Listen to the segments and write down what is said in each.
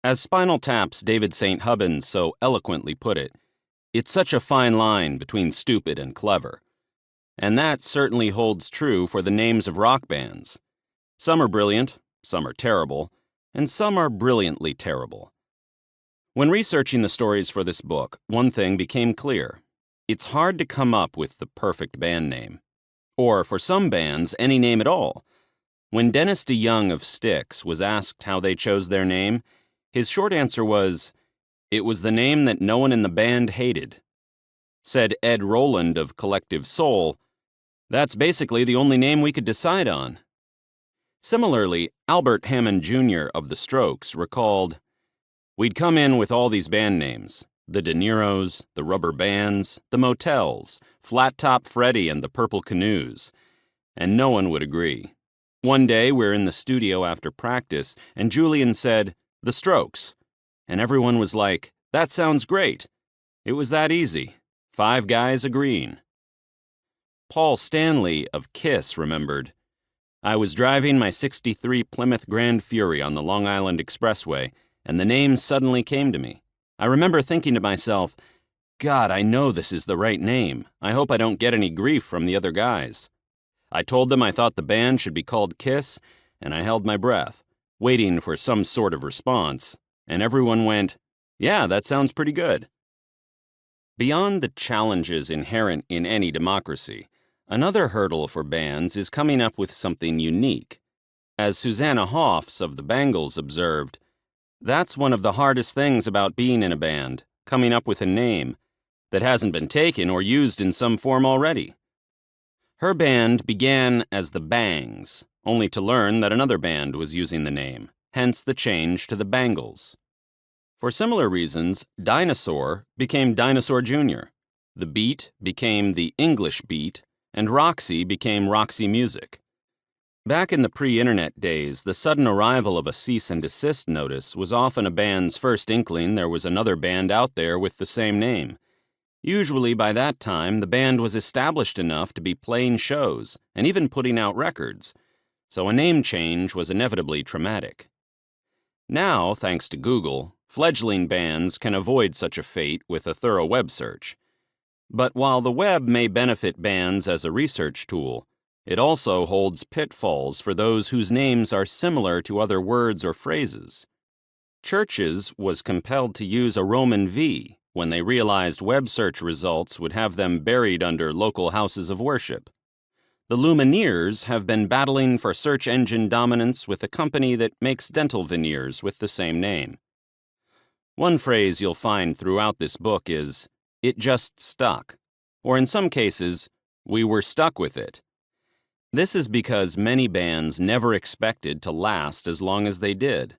As Spinal Tap's David St. Hubbins so eloquently put it, it's such a fine line between stupid and clever. And that certainly holds true for the names of rock bands. Some are brilliant, some are terrible, and some are brilliantly terrible. When researching the stories for this book, one thing became clear. It's hard to come up with the perfect band name. Or, for some bands, any name at all. When Dennis DeYoung of Styx was asked how they chose their name, his short answer was, "It was the name that no one in the band hated." Said Ed Roland of Collective Soul, "That's basically the only name we could decide on." Similarly, Albert Hammond Jr. of The Strokes recalled, "We'd come in with all these band names, the De Niros, the Rubber Bands, the Motels, Flat Top Freddy and the Purple Canoes, and no one would agree. One day we're in the studio after practice, and Julian said, 'The Strokes,' and everyone was like, 'That sounds great.' It was that easy. 5 guys agreeing." Paul Stanley of Kiss remembered, "I was driving my '63 Plymouth Grand Fury on the Long Island Expressway, and the name suddenly came to me. I remember thinking to myself, God, I know this is the right name. I hope I don't get any grief from the other guys. I told them I thought the band should be called Kiss, and I held my breath, waiting for some sort of response, and everyone went, 'Yeah, that sounds pretty good.'" Beyond the challenges inherent in any democracy, another hurdle for bands is coming up with something unique. As Susanna Hoffs of the Bangles observed, "That's one of the hardest things about being in a band, coming up with a name that hasn't been taken or used in some form already." Her band began as the Bangs, only to learn that another band was using the name, hence the change to the Bangles. For similar reasons, Dinosaur became Dinosaur Jr., the Beat became the English Beat, and Roxy became Roxy Music. Back in the pre-internet days, the sudden arrival of a cease and desist notice was often a band's first inkling there was another band out there with the same name. Usually by that time, the band was established enough to be playing shows and even putting out records, so a name change was inevitably traumatic. Now, thanks to Google, fledgling bands can avoid such a fate with a thorough web search. But while the web may benefit bands as a research tool, it also holds pitfalls for those whose names are similar to other words or phrases. Churches was compelled to use a Roman V when they realized web search results would have them buried under local houses of worship. The Lumineers have been battling for search engine dominance with a company that makes dental veneers with the same name. One phrase you'll find throughout this book is, "It just stuck," or in some cases, "We were stuck with it." This is because many bands never expected to last as long as they did.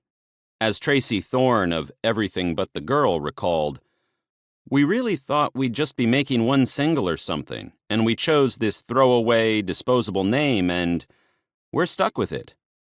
As Tracy Thorn of Everything But the Girl recalled, "We really thought we'd just be making one single or something, and we chose this throwaway, disposable name, and we're stuck with it."